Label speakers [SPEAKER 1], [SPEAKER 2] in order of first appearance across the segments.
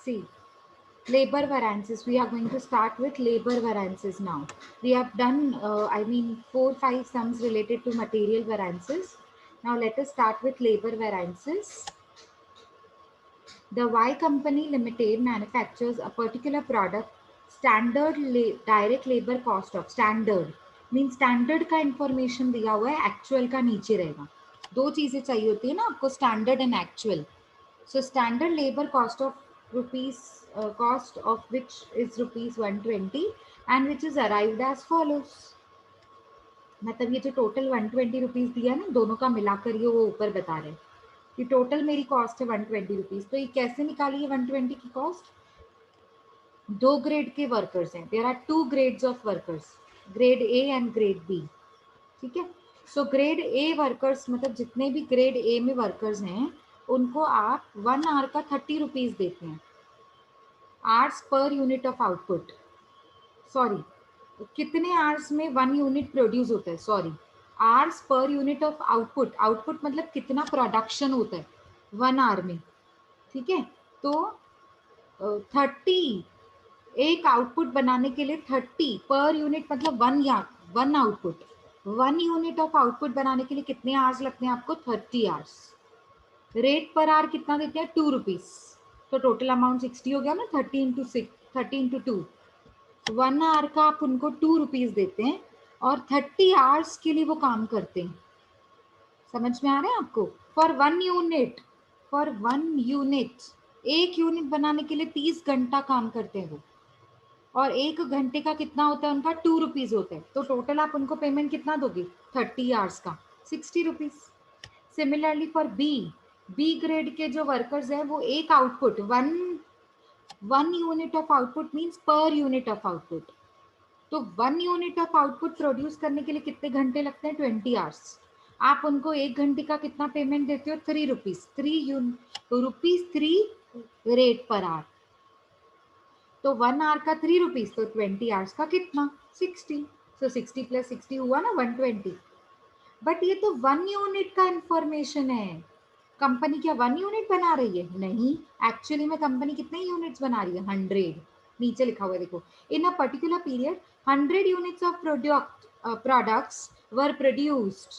[SPEAKER 1] see, labor variances, we are going to start with labor variances now. We have done I mean 4-5 sums related to material variances. Now let us start with labor variances. The Y company limited manufactures a particular product. Standard direct labor cost of, standard mean standard का information दिया हुआ है, actual का नीचे रहेगा. दो चीजें चाहिए होती है ना आपको, standard and actual. So standard labour cost of rupees, cost of which is rupees 120 and which is arrived as follows. मतलब ये जो टोटल 120 रुपीज दिया ना, दोनों का मिलाकर ये वो ऊपर बता रहे कि टोटल मेरी कॉस्ट है 120 रुपीज. तो ये कैसे निकाली है 120 की कॉस्ट? दो ग्रेड के वर्कर्स हैं, there are 2 grades of workers, grade A and grade B. ठीक है. सो ग्रेड ए वर्कर्स, मतलब जितने भी ग्रेड ए में वर्कर्स हैं उनको आप 1 आवर का 30 रुपीज देते हैं. Hours per unit of output, sorry कितने आवर्स में 1 यूनिट प्रोड्यूस होता है, sorry hours per unit of output. Output मतलब कितना प्रोडक्शन होता है 1 आवर में. ठीक है. तो 30 एक आउटपुट बनाने के लिए 30 पर यूनिट मतलब 1 आउटपुट, 1 यूनिट ऑफ आउटपुट बनाने के लिए कितने आवर्स लगते हैं आपको? 30 आवर्स. रेट पर आवर कितना देते हैं? 2 रुपीज. तो टोटल अमाउंट 60 हो गया ना. 30 इंटू 6, 30 इंटू 2, 1 आवर का आप उनको 2 रुपीज देते हैं और 30 आवर्स के लिए वो काम करते हैं. समझ में आ रहा है आपको? फॉर 1 यूनिट, फॉर 1 यूनिट, एक यूनिट बनाने के लिए 30 घंटा काम करते हैं वो. और 1 घंटे का कितना होता है उनका? 2 रुपीज होता है. तो टोटल आप उनको पेमेंट कितना दोगे 30 आवर्स का? 60 rupees. Similarly for B grade के जो वर्कर्स हैं वो एक output, one unit of output means per unit of output. तो 1 यूनिट ऑफ आउटपुट प्रोड्यूस करने के लिए कितने घंटे लगते हैं? 20 आवर्स. आप उनको 1 घंटे का कितना पेमेंट देते हो? 3 रुपीज. 3 rate per hour. तो 1 आवर का 3 रुपीज, तो 20 आवर्स का कितना? 60. सो 60 प्लस 60 हुआ ना 120. बट ये तो 1 यूनिट का इंफॉर्मेशन है. कंपनी क्या 1 यूनिट बना रही है? नहीं, एक्चुअली में कंपनी कितने यूनिट्स बना रही है? 100. नीचे लिखा हुआ है देखो, in a particular period 100 units of products were produced.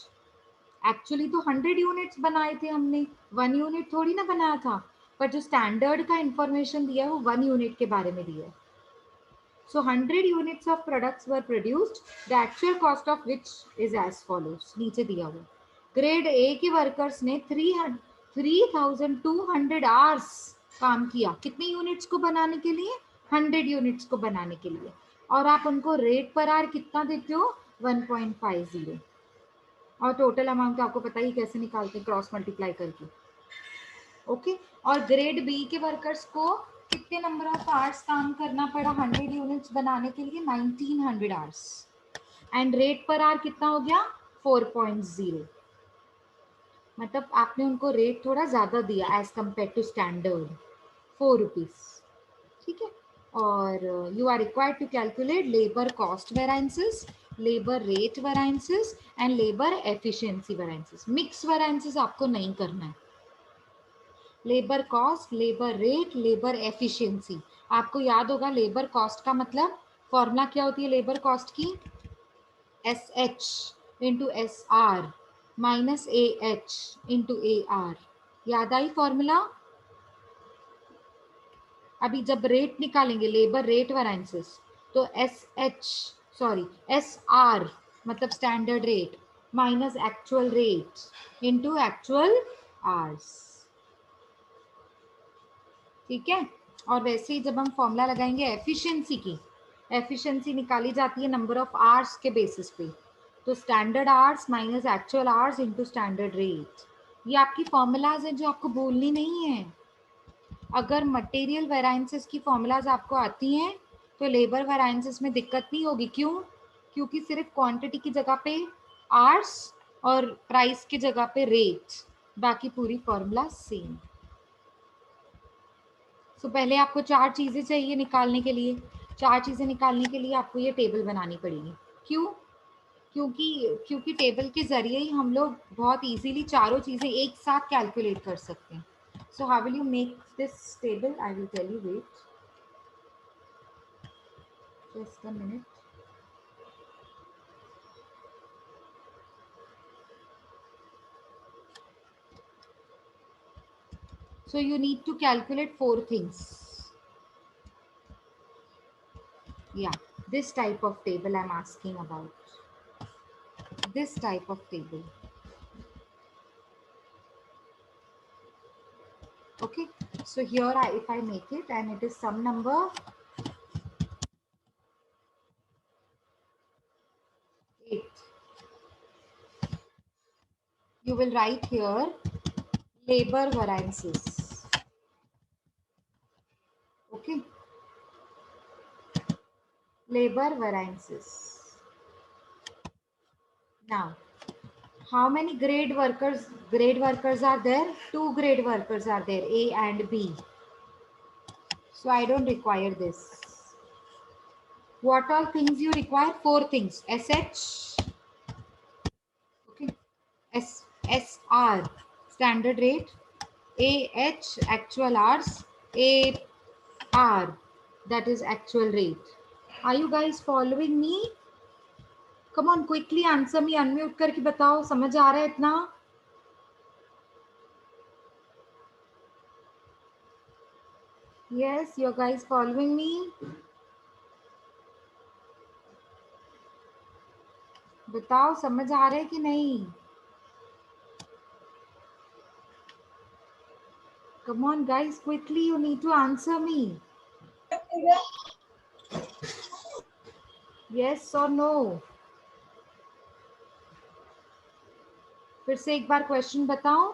[SPEAKER 1] Actually तो 100 यूनिट्स बनाए थे हमने, 1 यूनिट थोड़ी ना बनाया था. पर जो स्टैंडर्ड का इंफॉर्मेशन दिया है वो 1 यूनिट के बारे में दिया है. So 100 units of products were produced. The actual cost of which is as follows. नीचे दिया हुआ. ग्रेड ए के वर्कर्स ने 3200 आवर्स काम किया. कितने यूनिट्स को बनाने के लिए? 100 यूनिट्स को बनाने के लिए. और आप उनको रेट पर आवर कितना देते हो? 1.50. और टोटल अमाउंट आपको पता ही कैसे निकालते हैं, क्रॉस मल्टीप्लाई करके. ओके. और ग्रेड बी के वर्कर्स को कितने नंबर ऑफ आवर्स काम करना पड़ा 100 यूनिट्स बनाने के लिए? 1900 hours. And rate per hour कितना हो गया? 4.0. मतलब आपने उनको रेट थोड़ा ज्यादा दिया as compared to standard, 4 rupees. ठीक है. और you are required to calculate labour cost variances, labour rate variances and labour efficiency variances. Mix variances आपको नहीं करना है. Labour cost, labour rate, labour efficiency. आपको याद होगा लेबर कॉस्ट का मतलब फॉर्मूला क्या होती है लेबर कॉस्ट की? SH into SR minus AH into AR. याद आई फॉर्मूला? अभी जब रेट निकालेंगे, लेबर रेट वेराइंसेस, तो SR मतलब standard rate minus actual rate into actual hours. ठीक है. और वैसे ही जब हम फॉर्मूला लगाएंगे एफिशिएंसी की, एफिशिएंसी निकाली जाती है नंबर ऑफ आवर्स के बेसिस पे. तो standard hours minus actual hours into standard rate. ये आपकी फॉर्मूलाज हैं जो आपको बोलनी नहीं है. अगर मटेरियल वेराइंसेस की फॉर्मूलाज आपको आती हैं तो लेबर वेराइंसेस में दिक्कत नहीं होगी. क्यों? क्योंकि सिर्फ क्वांटिटी की जगह पे आवर्स और प्राइस की जगह पे रेट, बाकी पूरी फॉर्मूला सेम. तो पहले आपको 4 चीज़ें चाहिए निकालने के लिए. 4 चीज़ें निकालने के लिए आपको ये टेबल बनानी पड़ेगी. क्यों? क्योंकि टेबल के ज़रिए ही हम लोग बहुत इजीली चारों चीज़ें एक साथ कैलकुलेट कर सकते हैं. So how will you make this table? I will tell you, wait. Just a minute. So you need to calculate 4 things. Yeah, this type of table I'm asking about. This type of table. Okay, so here if I make it and it is some number 8, you will write here labor variances. Okay, labor variances. Now, how many grade workers are there? 2 grade workers are there, A and B. So I don't require this. What all things you require? 4 things. SH, okay, SR, standard rate, AH, actual hours, AR, that is actual rate. Are you guys following me? Come on, quickly answer me. Unmute करके बताओ, समझ आ रहा है इतना? Yes, you guys following me? बताओ, समझ आ रहा है कि नहीं? Come on, guys, quickly. You need to answer me. Yes or no? फिर से एक बार क्वेश्चन बताओ.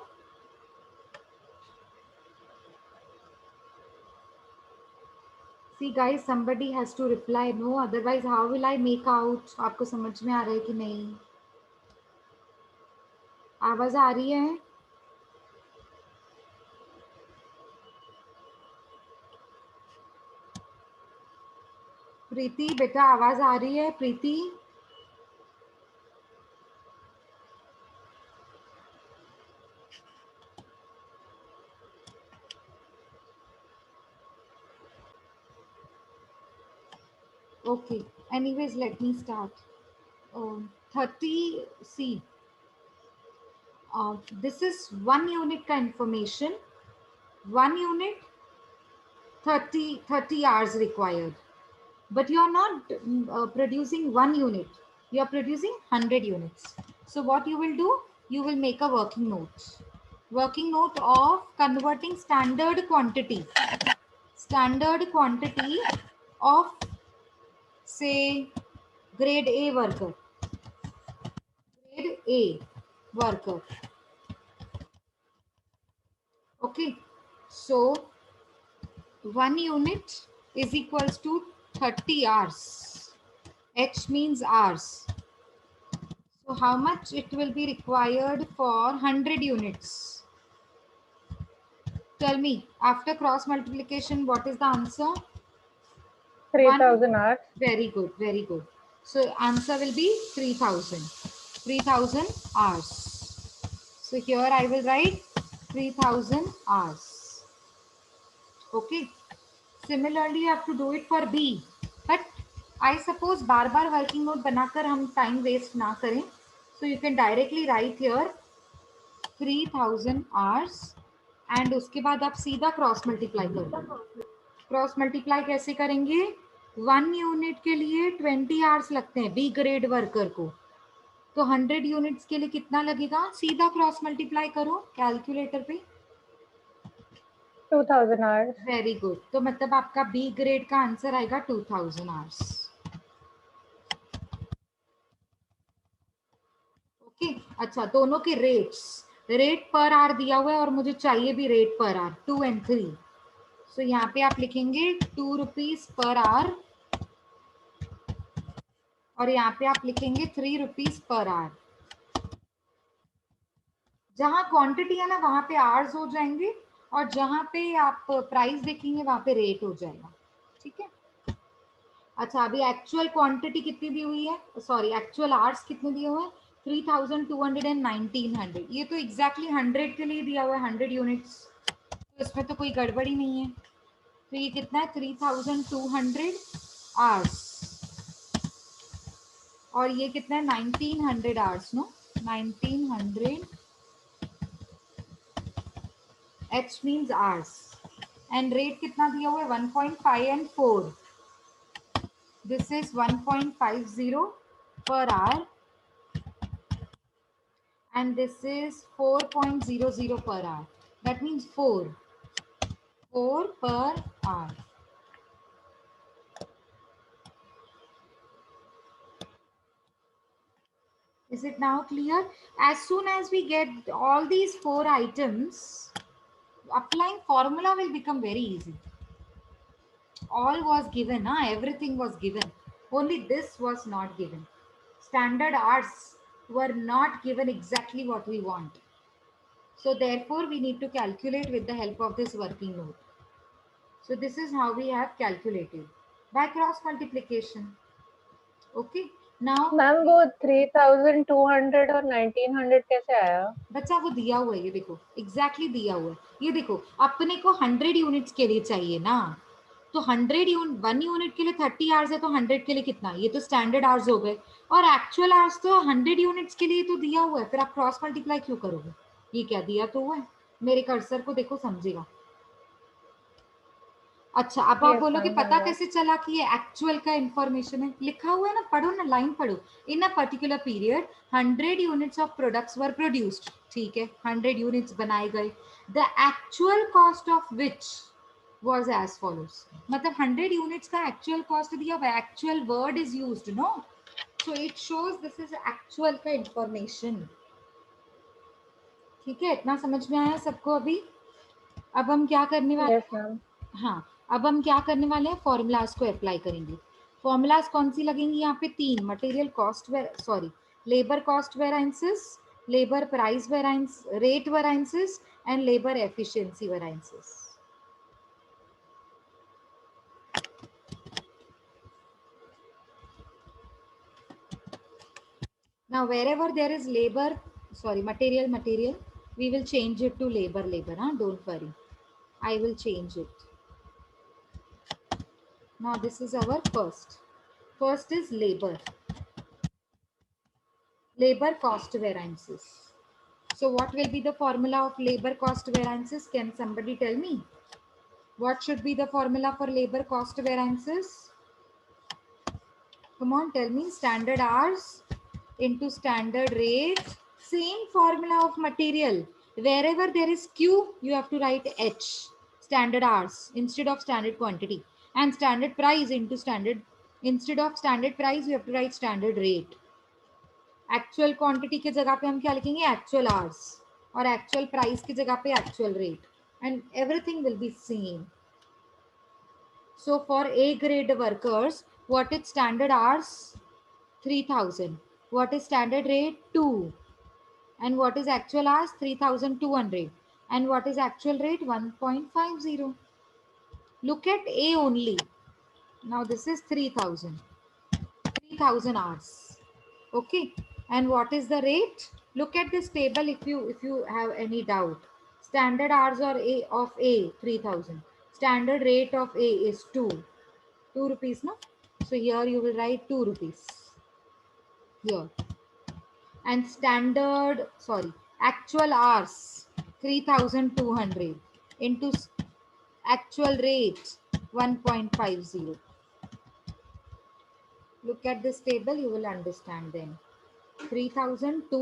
[SPEAKER 1] See guys, somebody has to reply no, otherwise how will I make out? आपको समझ में आ रहा है कि नहीं? आवाज आ रही है? प्रीति बेटा, आवाज आ रही है? प्रीति, okay, anyways let me start. 30, see, this is 1 unit का information. 1 unit, 30 hours required, but you are not producing 1 unit, you are producing 100 units. So what you will do, you will make a working note of converting standard quantity of, say, grade A worker. Okay, so 1 unit is equals to 30 hours. H means hours. So how much it will be required for 100 units? Tell me, after cross multiplication, what is the answer?
[SPEAKER 2] 3,000 hours.
[SPEAKER 1] Very good, very good. So answer will be 3,000 hours. So here I will write 3,000 hours. Okay. Similarly, you have to do it for B. But I suppose बार-बार working note बनाकर हम time waste ना करें. So you can directly write here 3,000 hours and उसके बाद आप सीधा cross multiply कर दो. क्रॉस मल्टीप्लाई कैसे करेंगे? 1 यूनिट के लिए 20 आवर्स लगते हैं बी ग्रेड वर्कर को, तो 100 यूनिट्स के लिए कितना लगेगा? सीधा क्रॉस मल्टीप्लाई करो कैलकुलेटर पे.
[SPEAKER 2] 2,000 hours.
[SPEAKER 1] Very good. तो मतलब आपका बी ग्रेड का आंसर आएगा 2000 आवर्स. ओके, अच्छा, दोनों के रेट पर आवर दिया हुआ है और मुझे चाहिए भी रेट पर आवर 2 and 3. सो यहाँ पे आप लिखेंगे 2 रुपीज पर आवर और यहाँ पे आप लिखेंगे 3 रुपीज पर आवर. जहां क्वांटिटी है ना वहां पे आवर्स हो जाएंगे और जहां पे आप प्राइस देखेंगे वहां पे रेट हो जाएगा. ठीक है. अच्छा, अभी एक्चुअल क्वांटिटी कितनी दी हुई है, सॉरी एक्चुअल आवर्स कितने दिए हुए हैं? 3,200 and 1,900. ये तो एग्जैक्टली 100 के लिए दिया हुआ है, 100 यूनिट्स. तो इसमें तो कोई गड़बड़ी नहीं है। तो ये कितना है 3200 आवर्स और ये कितना है 1900 hours no 1900 h means hours and rate कितना दिया हुआ है 1.5 and 4 this is 1.50 per hour and this is 4.00 per hour. That means 4 per hour. Is it now clear? As soon as we get all these 4 items, applying formula will become very easy. All was given, everything was given. Only this was not given. Standard hours were not given exactly what we want. So therefore, we need to calculate with the help of this working note. So this is how we have calculated by cross multiplication. Okay. Now
[SPEAKER 2] ma'am वो 3200 और 1900 कैसे आया?
[SPEAKER 1] बच्चा वो दिया हुआ है, ये देखो एग्जैक्टली दिया हुआ है। ये देखो अपने को 100 यूनिट्स के लिए चाहिए ना, तो 100 यूनिट 1 यूनिट के लिए 30 आवर्स है, तो 100 के लिए कितना, ये तो स्टैंडर्ड आवर्स हो गए और एक्चुअल आवर्स तो 100 यूनिट्स के लिए तो दिया हुआ है, फिर आप क्रॉस मल्टीप्लाई क्यों करोगे? ये क्या दिया तो हुआ है, मेरे कर्सर को देखो समझेगा। अच्छा अब आप
[SPEAKER 2] Yes,
[SPEAKER 1] बोलोगे
[SPEAKER 2] ma'am,
[SPEAKER 1] पता
[SPEAKER 2] समझा।
[SPEAKER 1] कैसे चला कि ये एक्चुअल का इंफॉर्मेशन है? लिखा हुआ है ना, पढ़ो ना, लाइन पढ़ो। In a particular period 100 units of products were produced, ठीक है 100 यूनिट्स बनाए गए, the actual cost of which was as follows, मतलब 100 यूनिट्स का एक्चुअल कॉस्ट दिया हुआ, actual word is used no, so it shows this is actual का information. ठीक है, इतना समझ में आया सबको अभी? अब हम क्या करने वाले
[SPEAKER 2] Yes, ma'am.
[SPEAKER 1] हाँ, अब हम क्या करने वाले हैं, फॉर्मूलाज को अप्लाई करेंगे। फॉर्मूलाज कौन सी लगेंगी यहाँ पे? 3, material cost sorry labour cost variances, labour price variance, rate variances and labour efficiency variances. Now wherever there is labor, sorry, material, we will change it to labor, don't worry, I will change it. Now this is our first is labor cost variances. So what will be the formula of labor cost variances? Can somebody tell me? What should be the formula for labor cost variances? Come on, tell me. Standard hours into standard rate. Same formula of material. Wherever there is Q, you have to write H, standard hours, instead of standard quantity. And standard price into standard, instead of standard price, you have to write standard rate. Actual quantity की जगह पे हम क्या लिखेंगे? Actual hours, और actual price की जगह पे actual rate, and everything will be same. So for A grade workers what is standard hours? 3000. What is standard rate? 2. And what is actual hours? 3200. And what is actual rate? 1.50. Look at A only. Now this is 3000 hours. Okay, and what is the rate? Look at this table if you have any doubt. Standard hours or a of a 3000, standard rate of a is 2 rupees, no? So here you will write 2 rupees here, and standard, sorry, actual hours 3200 into actual rate 1.50. Look at this table, you will understand then. 3000 to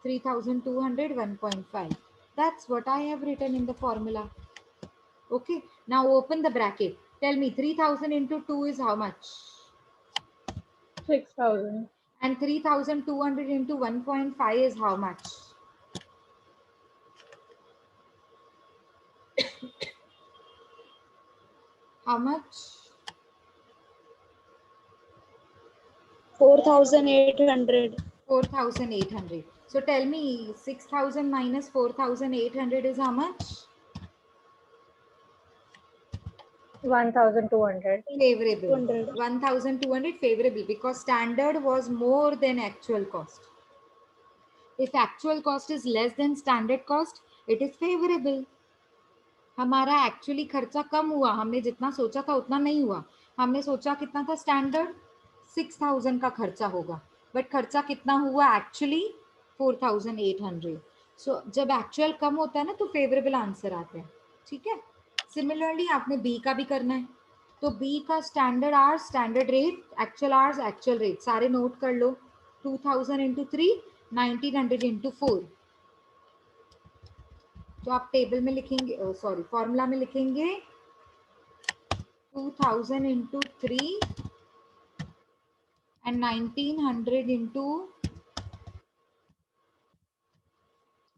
[SPEAKER 1] 3200, 1.5. That's what I have written in the formula. Okay, now open the bracket. Tell me 3000 into 2 is how much?
[SPEAKER 2] 6000.
[SPEAKER 1] And 3200 into 1.5 is how much? How much?
[SPEAKER 3] 4800.
[SPEAKER 1] 4800. So tell me 6000 minus 4800 is how much?
[SPEAKER 2] 1200.
[SPEAKER 1] Favorable.
[SPEAKER 3] 200.
[SPEAKER 1] 1200 favorable, because standard was more than actual cost. If actual cost is less than standard cost, it is favorable. हमारा actually खर्चा कम हुआ, हमने जितना सोचा था उतना नहीं हुआ। हमने सोचा कितना था स्टैंडर्ड 6000 का खर्चा होगा, बट खर्चा कितना हुआ एक्चुअली 4800। सो जब एक्चुअल कम होता है ना तो फेवरेबल आंसर आता है। ठीक है, सिमिलरली आपने बी का भी करना है। तो बी का standard hours, standard rate, actual hours, actual rate सारे नोट कर लो। 2000 इंटू 3, 1900 इंटू 4। तो आप टेबल में लिखेंगे, सॉरी फॉर्मूला में लिखेंगे 2000 into 3 and 1900 into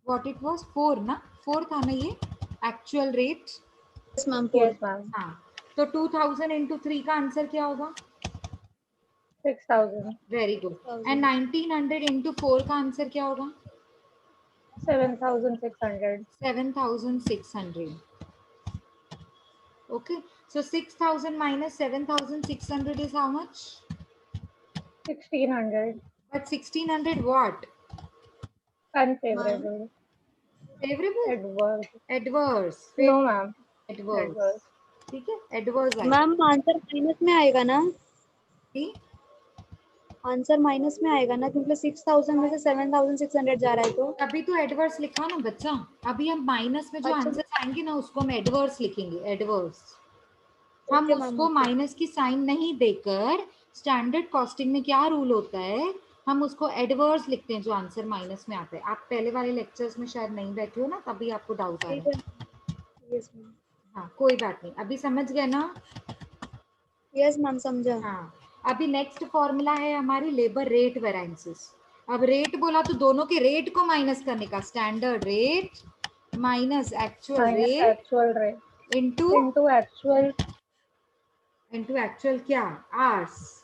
[SPEAKER 1] what it was 4 ना, 4 था ना ये actual rate.
[SPEAKER 3] Yes ma'am.
[SPEAKER 2] Yes, ma'am.
[SPEAKER 1] हाँ, तो 2000 into 3 का आंसर क्या होगा?
[SPEAKER 2] 6,000.
[SPEAKER 1] Very good. एंड 1900 into 4 का आंसर क्या होगा?
[SPEAKER 2] 7,600.
[SPEAKER 1] 7600। Okay, so 6000 minus 7600 is how much?
[SPEAKER 2] 1,600.
[SPEAKER 1] But 1600 what?
[SPEAKER 2] Unfavorable.
[SPEAKER 1] Favorable?
[SPEAKER 2] Adverse.
[SPEAKER 1] Adverse?
[SPEAKER 2] No, ma'am.
[SPEAKER 1] Adverse।
[SPEAKER 2] Adverse.
[SPEAKER 1] ठीक है, एडवर्स आएगा।
[SPEAKER 3] मैम आंसर माइनस में आएगा ना?
[SPEAKER 1] ठीक?
[SPEAKER 3] आंसर माइनस में आएगा ना, क्योंकि 6000 में से 7600 जा रहा है तो।
[SPEAKER 1] अभी तो एडवर्स लिखा ना बच्चा, अभी हम माइनस में जो
[SPEAKER 3] अच्छा।
[SPEAKER 1] आंसर आएंगे ना उसको हम एडवर्स लिखेंगे, एडवर्स। हम
[SPEAKER 3] ओके मैम,
[SPEAKER 1] उसको
[SPEAKER 3] ओके।
[SPEAKER 1] माइनस की साइन नहीं देकर, स्टैंडर्ड कॉस्टिंग में क्या रूल होता है, हम उसको एडवर्स लिखते हैं जो आंसर माइनस में आता है। आप पहले वाले लेक्चर्स में शायद नहीं बैठे हो ना, तभी आपको डाउट आ
[SPEAKER 3] ठीक
[SPEAKER 1] रहा
[SPEAKER 3] है।
[SPEAKER 1] है।
[SPEAKER 3] Yes ma'am.
[SPEAKER 1] हाँ कोई बात नहीं, अभी समझ गए ना?
[SPEAKER 3] यस मैम, समझा।
[SPEAKER 1] हाँ, अभी नेक्स्ट फॉर्मूला है हमारी लेबर रेट वेरिएंसेस। अब रेट बोला तो दोनों के रेट को माइनस करने का, standard rate minus actual
[SPEAKER 2] Minus
[SPEAKER 1] rate
[SPEAKER 2] actual rate.
[SPEAKER 1] Into
[SPEAKER 2] Into
[SPEAKER 1] actual क्या, आवर्स।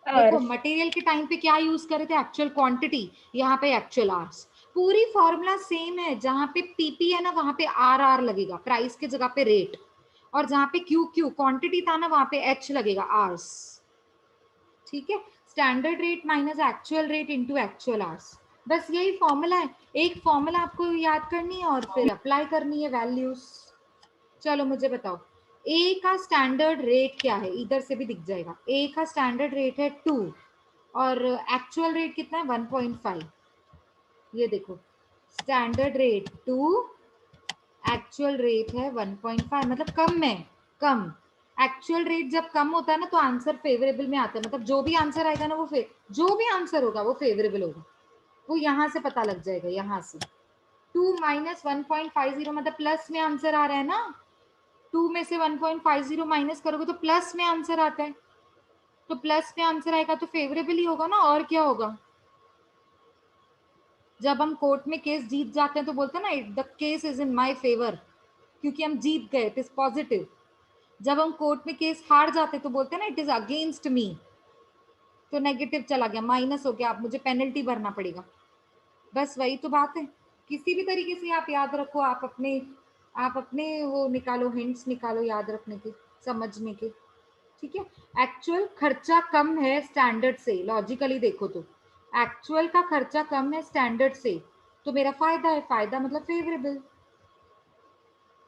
[SPEAKER 1] देखो
[SPEAKER 2] hours.
[SPEAKER 1] मटेरियल के टाइम पे क्या यूज करे थे, एक्चुअल क्वांटिटी, यहाँ पे एक्चुअल आवर्स। पूरी फॉर्मूला सेम है, जहाँ पे पीपी है ना वहां पे आर आर लगेगा, प्राइस की जगह पे रेट, और जहाँ पे क्यू क्यू क्वांटिटी था ना वहां पे एच लगेगा, आवर्स। ठीक है, standard rate minus actual rate into actual hours, बस यही फॉर्मूला है। एक फॉर्मूला आपको याद करनी है और फिर अप्लाई करनी है वैल्यूज। चलो मुझे बताओ, ए का स्टैंडर्ड रेट क्या है, इधर से भी दिख जाएगा। ए का स्टैंडर्ड रेट है 2 और एक्चुअल रेट कितना है 1.5। ये देखो, स्टैंडर्ड रेट 2, एक्चुअल रेट है 1.5, मतलब कम है, कम। एक्चुअल रेट जब कम होता है ना तो आंसर फेवरेबल में आता है, मतलब जो भी आंसर आएगा ना वो जो भी आंसर होगा वो फेवरेबल होगा, वो यहाँ से पता लग जाएगा। यहाँ से 2 माइनस 1.50 मतलब प्लस में आंसर आ रहा है ना, 2 में से 1.50 माइनस करोगे तो प्लस में आंसर आता है, तो प्लस में आंसर आएगा तो फेवरेबल ही होगा ना, और क्या होगा। जब हम कोर्ट में केस जीत जाते हैं तो बोलते हैं ना the case is in my favour, क्योंकि हम जीत गए, इट इज पॉजिटिव। जब हम कोर्ट में केस हार जाते तो बोलते हैं ना इट इज अगेंस्ट मी, तो नेगेटिव चला गया, माइनस हो गया, आप मुझे पेनल्टी भरना पड़ेगा। बस वही तो बात है, किसी भी तरीके से आप याद रखो, आप अपने वो निकालो, हिंट्स निकालो याद रखने के, समझने के। ठीक है, एक्चुअल खर्चा कम है स्टैंडर्ड से, लॉजिकली देखो तो एक्चुअल का खर्चा कम है स्टैंडर्ड से, तो मेरा फायदा है, फायदा मतलब फेवरेबल।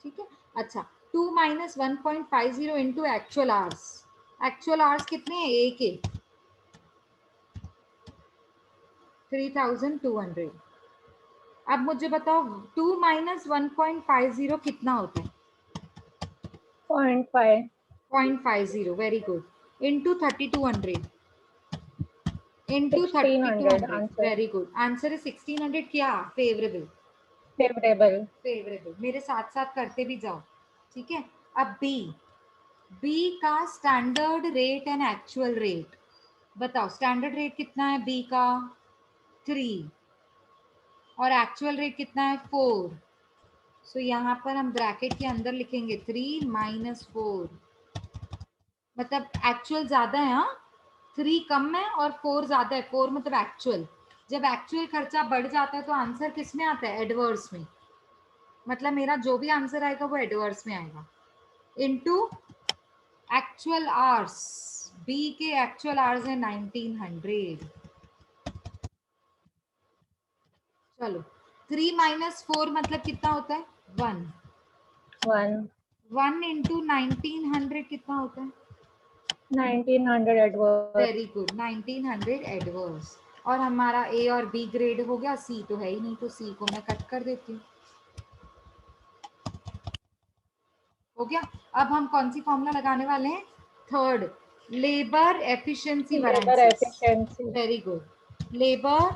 [SPEAKER 1] ठीक है, अच्छा 2 minus 1.50 into actual hours, actual hours कितने हैं ए के 3200। अब मुझे बताओ 2 माइनस 1.50 कितना होता है?
[SPEAKER 2] 0.5.
[SPEAKER 1] 0.50, very good, into 3200, into
[SPEAKER 2] 1,600
[SPEAKER 1] 3200,
[SPEAKER 2] answer.
[SPEAKER 1] Very good, answer है 1600। क्या फेवरेबल?
[SPEAKER 2] Favorable.
[SPEAKER 1] फेवरेबल, मेरे साथ साथ करते भी जाओ। ठीक है, अब बी, बी का standard rate and actual rate बताओ। स्टैंडर्ड रेट कितना है बी का 3 और एक्चुअल रेट कितना है 4। सो यहाँ पर हम ब्रैकेट के अंदर लिखेंगे 3 माइनस 4, मतलब एक्चुअल ज्यादा है, हाँ 3 कम है और 4 ज्यादा है, 4 मतलब एक्चुअल। जब एक्चुअल खर्चा बढ़ जाता है तो आंसर किस में आता है, एडवर्स में, मतलब मेरा जो भी आंसर आएगा वो एडवर्स में आएगा। इनटू एक्चुअल आवर्स, बी के एक्चुअल आवर्स है 1900। चलो 3 माइनस 4 मतलब कितना होता है 1,
[SPEAKER 2] 1.
[SPEAKER 1] 1 into 1900 कितना होता है?
[SPEAKER 2] 1900 एडवर्स।
[SPEAKER 1] Very good, 1900 adverse. और हमारा ए और बी ग्रेड हो गया, सी तो है ही नहीं, तो सी को मैं कट कर देती हूँ। हो गया। अब हम कौन सी फॉर्मूला लगाने वाले हैं? Third, labour efficiency
[SPEAKER 2] labour
[SPEAKER 1] variances.
[SPEAKER 2] Efficiency.
[SPEAKER 1] Very good, labour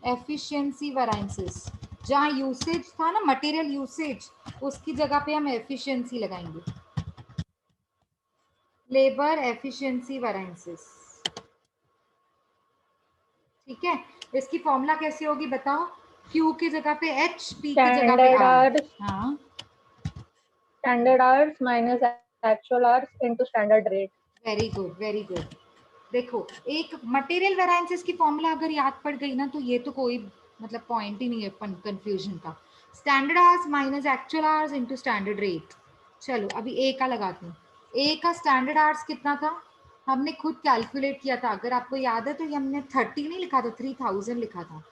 [SPEAKER 1] efficiency variances. जहाँ यूसेज था ना, मटेरियल यूसेज, उसकी जगह पे हम एफिशिएंसी लगाएंगे। लेबर एफिशिएंसी वेरिएंसेस, ठीक है। इसकी फॉर्मूला कैसी होगी बताओ? Q की जगह पे H, P की जगह पे
[SPEAKER 2] स्टैंडर्ड
[SPEAKER 1] R।
[SPEAKER 2] आवर्स,
[SPEAKER 1] हाँ,
[SPEAKER 2] standard hours minus actual hours into standard rate.
[SPEAKER 1] Very good, very good. देखो, एक मटेरियल वेरिएंसेस की फॉर्मूला अगर याद पड़ गई ना, तो ये तो कोई मतलब पॉइंट ही नहीं है कंफ्यूजन का। Standard hours minus actual hours into standard rate. चलो अभी ए का लगाते हैं। ए का स्टैंडर्ड आवर्स कितना था? हमने खुद कैलकुलेट किया था, अगर आपको याद है तो ये हमने 30 नहीं लिखा था, 3000 लिखा था।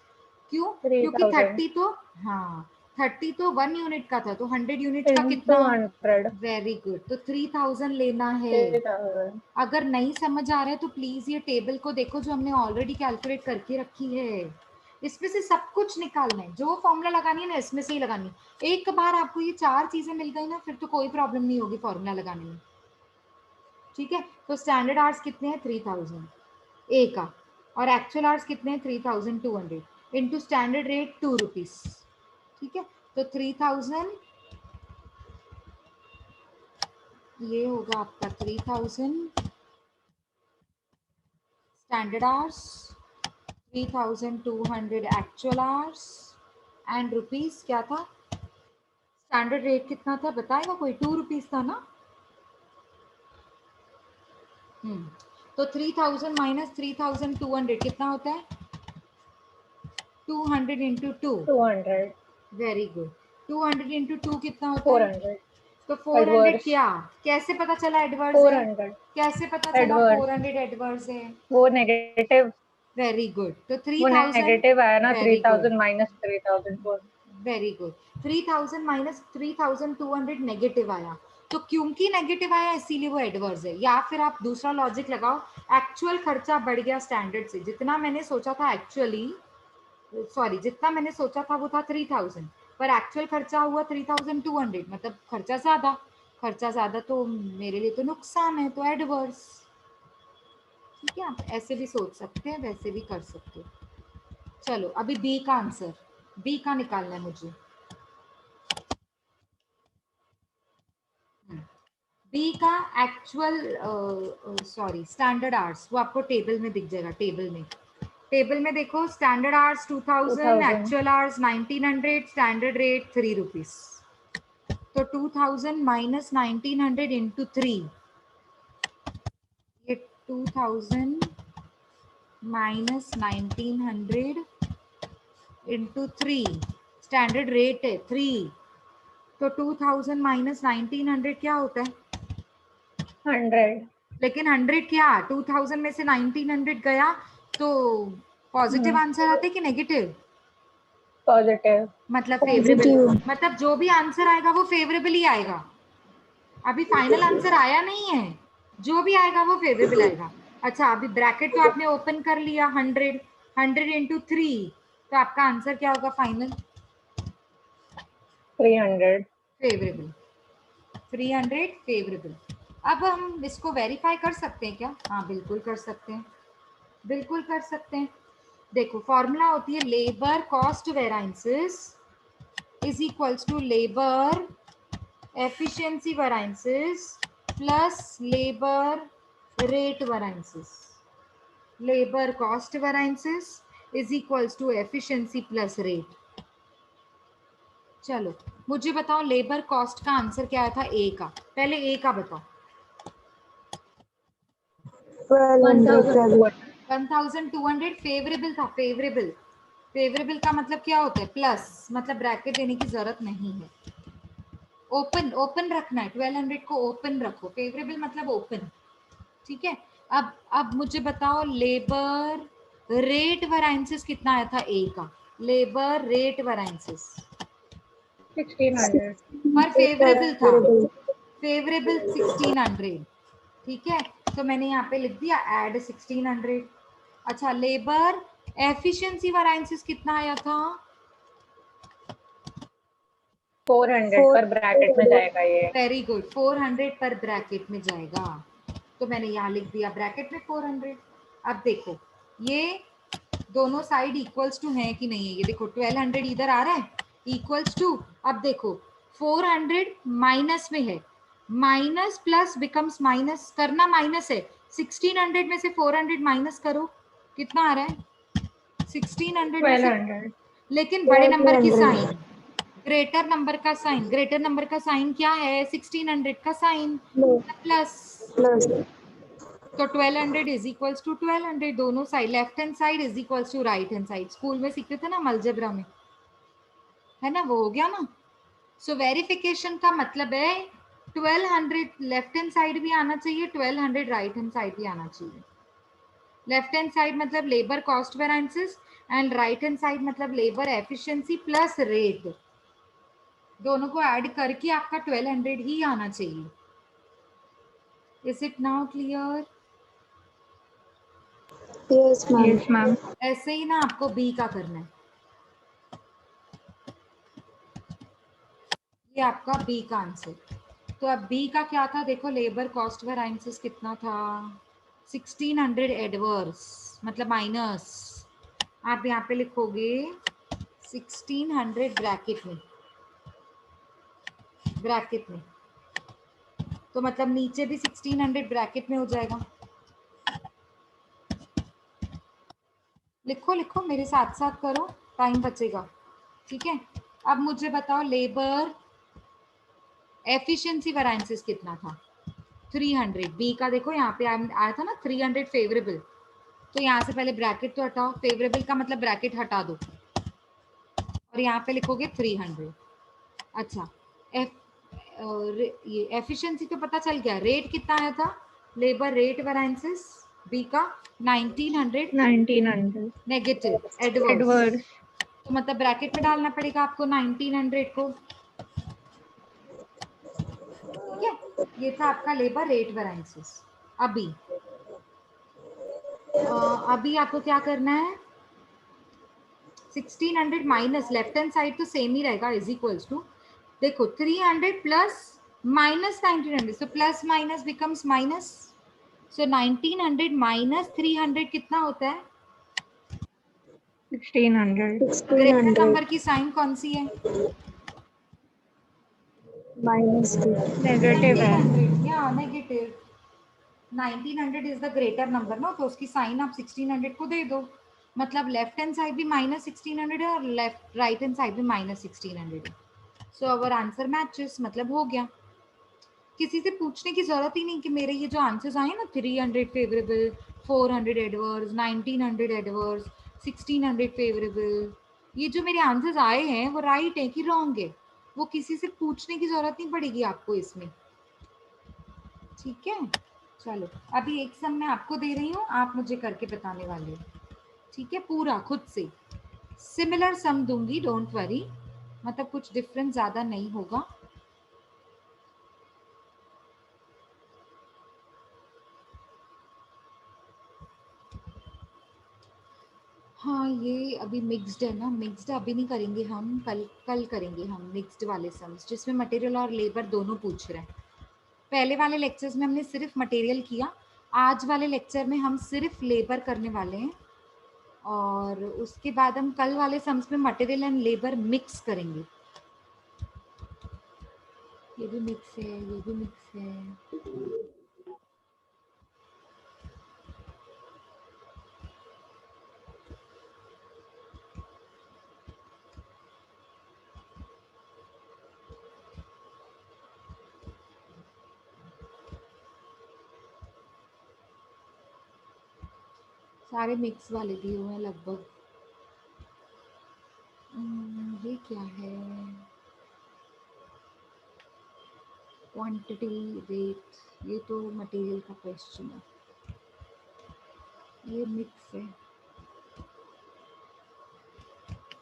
[SPEAKER 1] क्यों? क्योंकि
[SPEAKER 2] 3000
[SPEAKER 1] 30 तो, हाँ, 30 तो 1 यूनिट का था, तो 100 यूनिट का
[SPEAKER 2] इनटू
[SPEAKER 1] कितना?
[SPEAKER 2] 100।
[SPEAKER 1] वेरी गुड, तो 3000 लेना है।
[SPEAKER 2] 3000।
[SPEAKER 1] अगर नहीं समझ आ रहा है तो प्लीज ये टेबल को देखो जो हमने ऑलरेडी कैलकुलेट करके रखी है। इसमें से सब कुछ निकालना है, जो फॉर्मूला लगानी है ना इसमें से ही लगानी है। एक बार आपको ये चार चीजें मिल गई ना, फिर तो कोई प्रॉब्लम नहीं होगी फॉर्मूला लगाने में, ठीक है। तो स्टैंडर्ड आवर्स कितने हैं? 3000 ए का। और एक्चुअल आवर्स कितने हैं? 3200 इंटू स्टैंडर्ड रेट 2 रुपीज, ठीक है। तो 3000, ये होगा आपका 3000 standard hours, 3200 actual hours and rupees क्या था? स्टैंडर्ड रेट कितना था बताएगा कोई? 2 रुपीज था ना। तो 3000 माइनस 3200 कितना होता है? 200 इंटू 2।
[SPEAKER 2] 200।
[SPEAKER 1] Very good. 200 इंटू 2 कितना होता है?
[SPEAKER 2] 400
[SPEAKER 1] तो 400
[SPEAKER 2] एडवर्स।
[SPEAKER 1] क्या? कैसे पता चला एडवर्स है?
[SPEAKER 2] 400
[SPEAKER 1] कैसे पता चला
[SPEAKER 2] एडवर्स।
[SPEAKER 1] 400 एडवर्स है?
[SPEAKER 2] वो नेगेटिव,
[SPEAKER 1] वेरी गुड, तो
[SPEAKER 2] वो
[SPEAKER 1] 3000,
[SPEAKER 2] नेगेटिव आया ना,
[SPEAKER 1] very good,
[SPEAKER 2] 3000 minus 3000।
[SPEAKER 1] Very good. 3000 minus 3200 negative आया, तो क्योंकि नेगेटिव आया इसीलिए वो एडवर्स है। या फिर आप दूसरा लॉजिक लगाओ, एक्चुअल खर्चा बढ़ गया स्टैंडर्ड से। जितना मैंने सोचा था एक्चुअली, सॉरी, जितना मैंने सोचा था वो था 3000, पर एक्चुअल खर्चा हुआ 3200, मतलब खर्चा ज्यादा। खर्चा ज्यादा तो मेरे लिए तो नुकसान है, तो एडवर्स, ठीक है। आप ऐसे भी सोच सकते हैं, वैसे भी कर सकते हो। चलो अभी बी का आंसर, बी का निकालना है मुझे। बी का एक्चुअल, सॉरी, स्टैंडर्ड आवर्स, वो आपको टेबल में दिख जाएगा। टेबल में, टेबल में देखो, standard hours 2000,
[SPEAKER 2] 2000।
[SPEAKER 1] Actual hours 1900, standard rate 3 rupees. तो 2000 माइनस 1900 इंटू 3, ये 2000 माइनस 1900 इंटू 3, स्टैंडर्ड रेट है 3, तो 2000 माइनस 1900 क्या होता है?
[SPEAKER 2] 100।
[SPEAKER 1] लेकिन 100 क्या, 2000 में से 1900 गया तो पॉजिटिव आंसर आते कि नेगेटिव?
[SPEAKER 2] पॉजिटिव।
[SPEAKER 1] मतलब फेवरेबल,
[SPEAKER 3] पॉजिटिव।
[SPEAKER 1] मतलब जो भी आंसर आएगा वो फेवरेबल ही आएगा। अभी फाइनल आंसर आया नहीं है, जो भी आएगा वो फेवरेबल आएगा। अच्छा, अभी ब्रैकेट तो आपने ओपन कर लिया, 100, 100 इंटू 3, तो आपका आंसर क्या होगा फाइनल?
[SPEAKER 2] 300।
[SPEAKER 1] Favourable, 300 favourable. अब हम इसको वेरीफाई कर सकते हैं क्या? हाँ बिल्कुल कर सकते हैं, बिल्कुल कर सकते हैं। देखो फॉर्मूला होती है labour cost variances is equals to labour efficiency variances plus labour rate variances. Labour cost variances is equals to efficiency plus rate. चलो मुझे बताओ लेबर कॉस्ट का आंसर क्या आया था ए का? पहले ए का बताओ।
[SPEAKER 3] 1200।
[SPEAKER 1] 1200 फेवरेबल था, फेवरेबल। फेवरेबल का मतलब क्या होता है? प्लस, मतलब ब्रैकेट देने की जरूरत नहीं है, ओपन ओपन रखना है। 1200 को ओपन रखो, फेवरेबल मतलब ओपन, ठीक है। अब मुझे बताओ लेबर रेट वेराइंसेस कितना आया था ए का? Labour rate variances
[SPEAKER 2] 1600.
[SPEAKER 1] पर फेवरेबल था, फेवरेबल 1600, ठीक है। तो मैंने यहाँ पे लिख दिया ऐड 1600। अच्छा, लेबर एफिशिएंसी वेरिएंसेस कितना आया था?
[SPEAKER 2] 400 पर ब्रैकेट में जाएगा ये।
[SPEAKER 1] वेरी गुड, 400 पर ब्रैकेट में जाएगा। तो मैंने यहाँ लिख दिया ब्रैकेट में 400। अब देखो ये दोनों साइड इक्वल्स टू है कि नहीं है, ये देखो 1200 इधर आ रहा है इक्वल्स टू। अब देखो 400 माइनस में है, माइनस प्लस बिकम्स माइनस, करना माइनस है। 1600 में से 400 माइनस करो, कितना आ रहा है? 1600 में से,
[SPEAKER 2] 1200.
[SPEAKER 1] लेकिन बड़े नंबर की साइन, ग्रेटर नंबर का साइन, ग्रेटर नंबर का साइन क्या है? 1600 का साइन प्लस। तो 1200 इज इक्वल्स टू 1200, दोनों side left hand side is equals to right hand side. School में सीखते थे ना अलजेब्रा में, है ना, वो हो गया ना। सो वेरिफिकेशन का मतलब है 1200 लेफ्ट हैंड साइड भी आना चाहिए, 1200 राइट हैंड साइड भी आना चाहिए। लेफ्ट हैंड साइड मतलब labour cost variances and right hand side मतलब लेबर एफिशिएंसी प्लस रेट, दोनों को ऐड करके आपका 1200 ही आना चाहिए। Is it now clear?
[SPEAKER 3] Yes ma'am.
[SPEAKER 2] Yes, ma'am.
[SPEAKER 1] ऐसे ही ना आपको बी का करना है, ये आपका बी का आंसर। तो अब बी का क्या था देखो, लेबर कॉस्ट वेरिएंसेस कितना था? 1600 एडवर्स मतलब माइनस, आप यहाँ पे लिखोगे 1600 ब्रैकेट में, ब्रैकेट में, तो मतलब नीचे भी 1600 ब्रैकेट में हो जाएगा। लिखो लिखो मेरे साथ साथ करो, टाइम बचेगा, ठीक है। अब मुझे बताओ लेबर एफिशिएंसी वेरिएंसेस कितना था? 300। बी का देखो यहाँ पे आया था ना 300 फेवरेबल, तो यहाँ से पहले ब्रैकेट तो हटाओ, फेवरेबल का मतलब ब्रैकेट हटा दो और यहाँ पे लिखोगे 300। अच्छा, ये एफिशिएंसी तो पता चल गया। रेट कितना आया था? लेबर रेट वेरिएंसेस बी का 1900
[SPEAKER 2] 1900.
[SPEAKER 1] Negative adverse,
[SPEAKER 2] Adverse.
[SPEAKER 1] तो मतलब ब्रैकेट में डालना पड़ेगा आपको 1900 को, ठीक है। ये था आपका लेबर रेट वेरिएंसेस। अभी आपको क्या करना है? 1600 माइनस लेफ्ट हैंड साइड तो सेम ही रहेगा, इज इक्वल्स टू, देखो 300 plus minus 1900, so plus minus becomes minus, so 1900 minus 300 कितना होता है?
[SPEAKER 2] 1600.
[SPEAKER 1] ग्रेटर
[SPEAKER 3] 1600
[SPEAKER 1] नंबर की साइन कौन सी है?
[SPEAKER 3] माइनस 2।
[SPEAKER 2] Negative है.
[SPEAKER 1] 1900 या negative, 1900 is the greater number ना, तो उसकी साइन आप 1600 को दे दो, मतलब लेफ्ट हैंड साइड भी माइनस 1600 है और लेफ्ट राइट हैंड साइड भी माइनस 1600 है। सो अवर आंसर मैचेस, मतलब हो गया। किसी से पूछने की जरूरत ही नहीं कि मेरे ये जो आंसर्स आए ना 300 फेवरेबल, 400 एडवर्स, 1900 एडवर्स, 1600 फेवरेबल, ये जो मेरे आंसर्स आए हैं वो राइट है कि रॉन्ग है, वो किसी से पूछने की जरूरत नहीं पड़ेगी आपको इसमें, ठीक है। चलो अभी एक सम मैं आपको दे रही हूँ, आप मुझे करके बताने वाले हो, ठीक है, पूरा खुद से। सिमिलर सम दूंगी, डोंट वरी, मतलब कुछ डिफरेंस ज़्यादा नहीं होगा। हाँ ये अभी मिक्स्ड है ना, मिक्स्ड अभी नहीं करेंगे हम, कल कल करेंगे हम मिक्स्ड वाले सम्स जिसमें मटेरियल और लेबर दोनों पूछ रहे हैं। पहले वाले लेक्चर्स में हमने सिर्फ मटेरियल किया, आज वाले लेक्चर में हम सिर्फ लेबर करने वाले हैं, और उसके बाद हम कल वाले सम्स में मटेरियल एंड लेबर मिक्स करेंगे। ये भी मिक्स है, ये भी मिक्स है। सारे मिक्स वाले दिए हुए हैं लगभग। ये क्या है? क्वांटिटी रेट, ये तो मटेरियल का क्वेश्चन है, ये मिक्स है।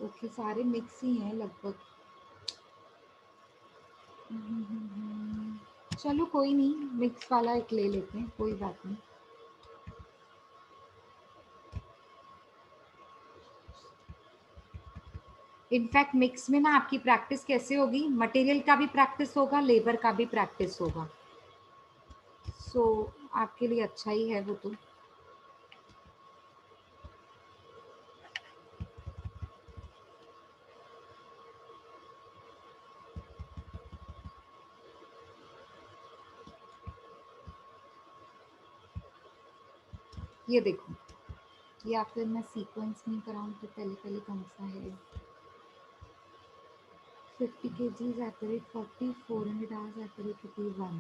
[SPEAKER 1] ओके सारे मिक्स ही हैं लगभग। चलो कोई नहीं, मिक्स वाला एक ले लेते हैं, कोई बात नहीं। इनफैक्ट मिक्स में ना आपकी प्रैक्टिस कैसे होगी, मटेरियल का भी प्रैक्टिस होगा, लेबर का भी प्रैक्टिस होगा। सो आपके लिए अच्छा ही है वो तो। ये देखो, या फिर मैं सीक्वेंस में कराऊं तो पहले पहले कौन सा है। 50 kgs at the rate 40, 400 hours at the rate ₹1.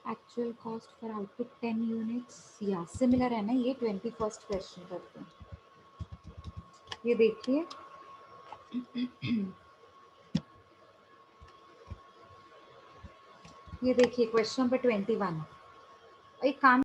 [SPEAKER 1] Actual cost for output 10 units, या सिमिलर है ना ये। 21st क्वेश्चन करते हैं, ये देखिए। ये देखिए क्वेश्चन नंबर 21। एक काम